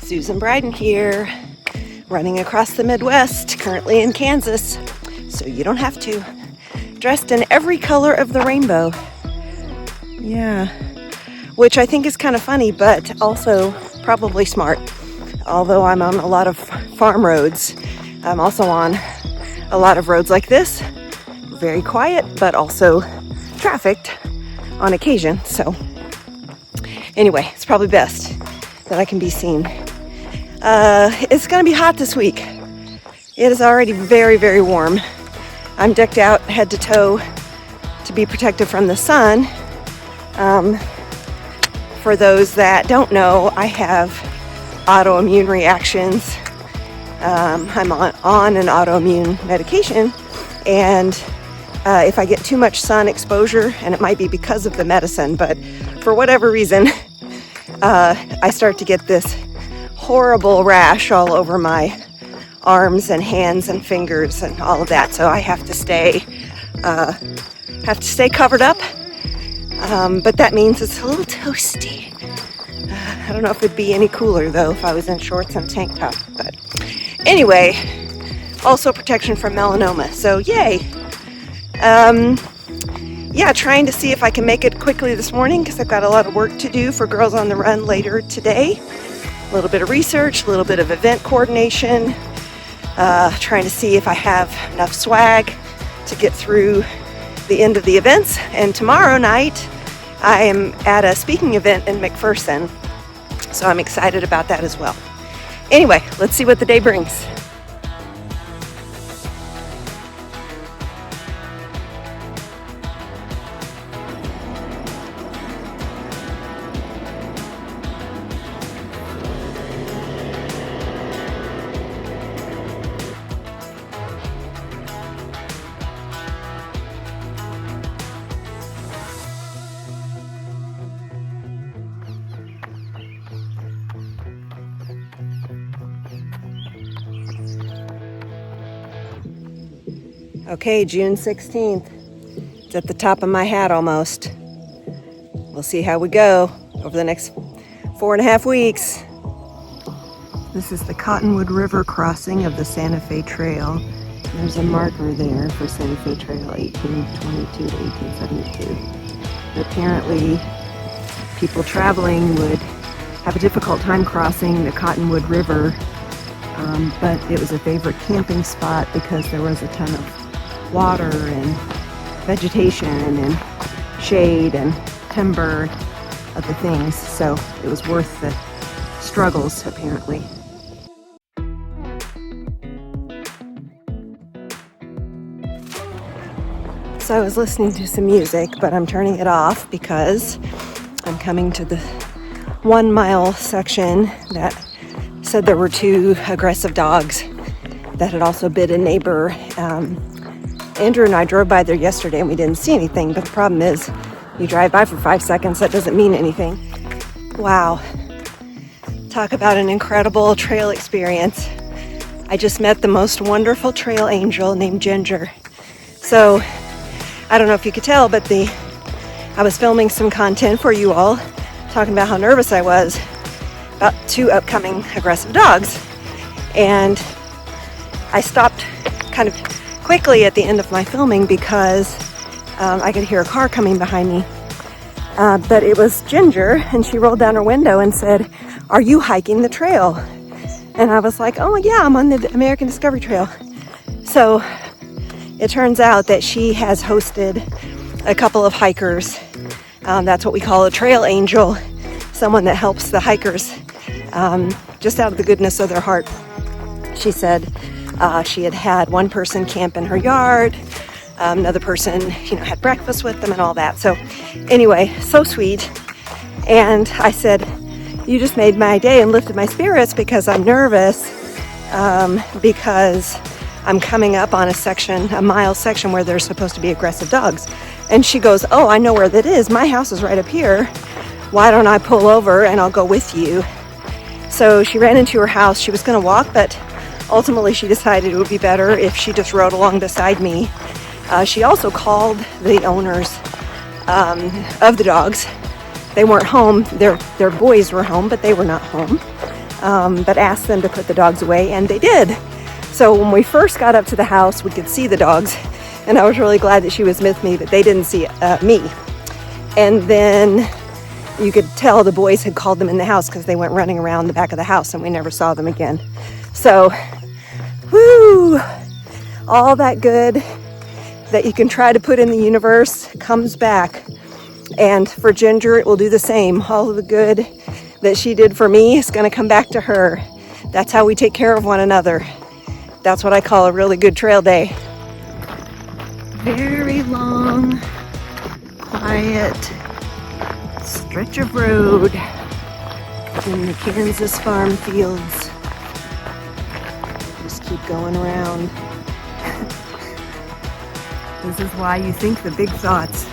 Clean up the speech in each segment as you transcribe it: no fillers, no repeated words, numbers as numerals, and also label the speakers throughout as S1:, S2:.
S1: Susan Bryden here, running across the Midwest, currently in Kansas, so you don't have to. Dressed in every color of the rainbow. Yeah, which I think is kind of funny, but also probably smart. Although I'm on a lot of farm roads, I'm also on a lot of roads like this. Very quiet, but also trafficked on occasion. So anyway, it's probably best that I can be seen. It's going to be hot this week. It is already very, very warm. I'm decked out head to toe to be protected from the sun. For those that don't know, I have autoimmune reactions. I'm on an autoimmune medication, and if I get too much sun exposure, and it might be because of the medicine, but for whatever reason, I start to get this horrible rash all over my arms and hands and fingers and all of that. So I have to stay covered up. But that means it's a little toasty. I don't know if it'd be any cooler though if I was in shorts and tank top. But anyway, also protection from melanoma. So yay. Yeah, trying to see if I can make it quickly this morning because I've got a lot of work to do for Girls on the Run later today. A little bit of research, a little bit of event coordination, trying to see if I have enough swag to get through the end of the events. And tomorrow night, I am at a speaking event in McPherson, so I'm excited about that as well. Anyway, let's see what the day brings. Okay, June 16th. It's at the top of my hat almost. We'll see how we go over the next 4.5 weeks. This is the Cottonwood River crossing of the Santa Fe Trail. There's a marker there for Santa Fe Trail 1822 to 1872. But apparently, people traveling would have a difficult time crossing the Cottonwood River, but it was a favorite camping spot because there was a ton of water and vegetation and shade and timber, other things, so it was worth the struggles apparently. So I was listening to some music, but I'm turning it off because I'm coming to the 1 mile section that said there were 2 aggressive dogs that had also bit a neighbor. Andrew and I drove by there yesterday and we didn't see anything, but the problem is you drive by for 5 seconds, that doesn't mean anything. Wow. Talk about an incredible trail experience. I just met the most wonderful trail angel named Ginger. So, I don't know if you could tell, but I was filming some content for you all, talking about how nervous I was about 2 upcoming aggressive dogs. And I stopped kind of quickly at the end of my filming because I could hear a car coming behind me. But it was Ginger, and she rolled down her window and said, "Are you hiking the trail?" And I was like, "Oh yeah, I'm on the American Discovery Trail." So it turns out that she has hosted a couple of hikers. That's what we call a trail angel, someone that helps the hikers just out of the goodness of their heart. She said she had one person camp in her yard, another person, had breakfast with them and all that. So anyway, so sweet. And I said, "You just made my day and lifted my spirits because I'm nervous because I'm coming up on a mile section where there's supposed to be aggressive dogs." And she goes, "Oh, I know where that is. My house is right up here. Why don't I pull over and I'll go with you?" So she ran into her house. She was going to walk, but ultimately she decided it would be better if she just rode along beside me. She also called the owners of the dogs. They weren't home. Their boys were home, but they were not home. but asked them to put the dogs away, and they did. So when we first got up to the house, we could see the dogs, and I was really glad that she was with me, but they didn't see me. And then you could tell the boys had called them in the house because they went running around the back of the house, and we never saw them again. So, whoo, all that good that you can try to put in the universe comes back. And for Ginger, it will do the same. All of the good that she did for me is going to come back to her. That's how we take care of one another. That's what I call a really good trail day. Very long, quiet stretch of road in the Kansas farm fields. Just keep going around. This is why you think the big thoughts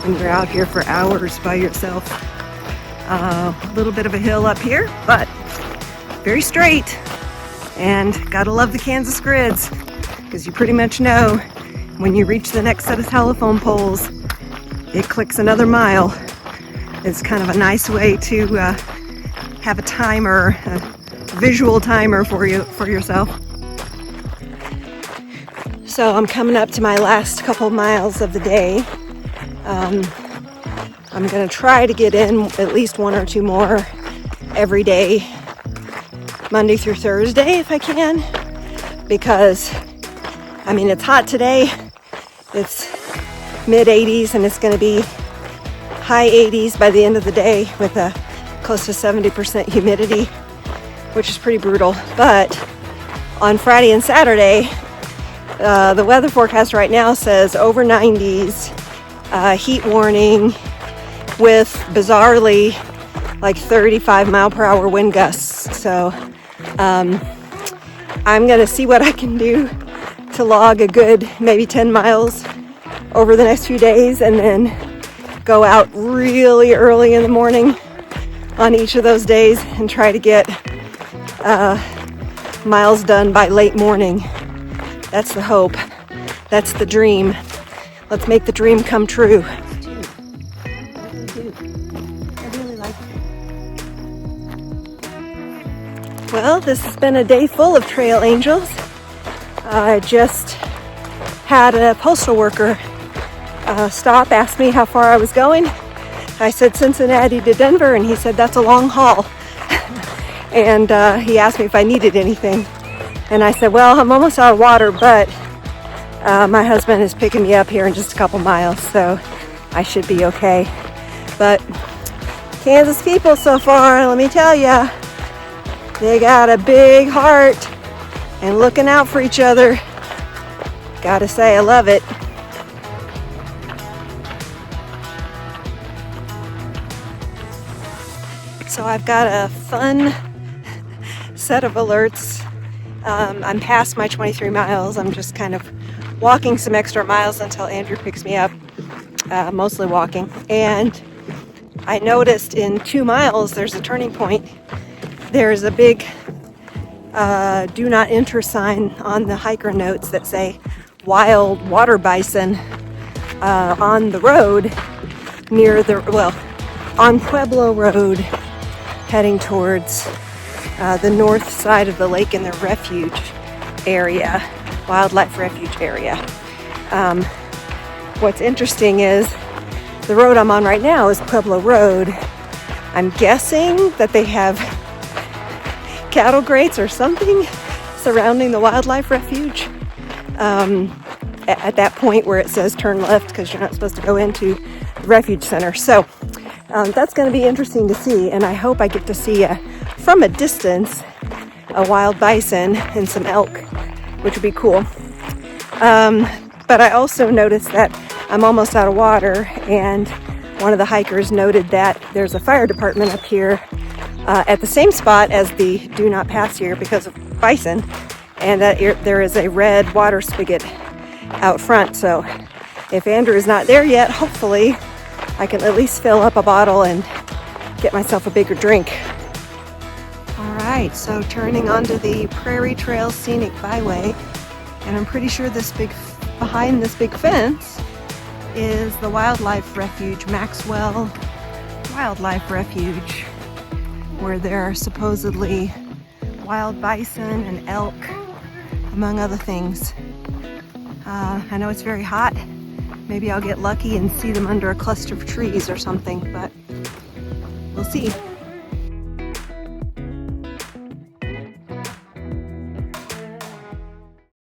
S1: when you're out here for hours by yourself. A little bit of a hill up here, but very straight. And gotta love the Kansas grids, because you pretty much know when you reach the next set of telephone poles, it clicks another mile. It's kind of a nice way to have a timer, a visual timer for yourself. So I'm coming up to my last couple miles of the day. I'm gonna try to get in at least 1 or 2 more every day, Monday through Thursday if I can, because I mean it's hot today. It's mid 80s and it's gonna be high 80s by the end of the day with a close to 70% humidity, which is pretty brutal. But on Friday and Saturday, the weather forecast right now says over 90s, heat warning with bizarrely like 35 mile per hour wind gusts. So I'm gonna see what I can do to log a good maybe 10 miles over the next few days, and then go out really early in the morning on each of those days and try to get miles done by late morning. That's the hope. That's the dream. Let's make the dream come true. Well, this has been a day full of trail angels. I just had a postal worker stop, ask me how far I was going. I said Cincinnati to Denver, and he said that's a long haul. And he asked me if I needed anything. And I said, well, I'm almost out of water, but my husband is picking me up here in just a couple miles, so I should be okay. But Kansas people so far, let me tell ya, they got a big heart and looking out for each other. Gotta say, I love it. So I've got a fun set of alerts. I'm past my 23 miles. I'm just kind of walking some extra miles until Andrew picks me up, mostly walking. And I noticed in 2 miles, there's a turning point. There's a big do not enter sign on the hiker notes that say wild water bison on the road near on Pueblo Road, heading towards the north side of the lake in the refuge area, wildlife refuge area. What's interesting is the road I'm on right now is Pueblo Road. I'm guessing that they have cattle grates or something surrounding the wildlife refuge at that point where it says turn left because you're not supposed to go into the refuge center. So that's going to be interesting to see, and I hope I get to see from a distance a wild bison and some elk, which would be cool. But I also noticed that I'm almost out of water, and one of the hikers noted that there's a fire department up here at the same spot as the do not pass here because of bison, and that there is a red water spigot out front. So if Andrew is not there yet, hopefully I can at least fill up a bottle and get myself a bigger drink. All right, so turning onto the Prairie Trail Scenic Byway, and I'm pretty sure behind this big fence is the wildlife refuge, Maxwell Wildlife Refuge, where there are supposedly wild bison and elk, among other things. I know it's very hot. Maybe I'll get lucky and see them under a cluster of trees or something, but we'll see.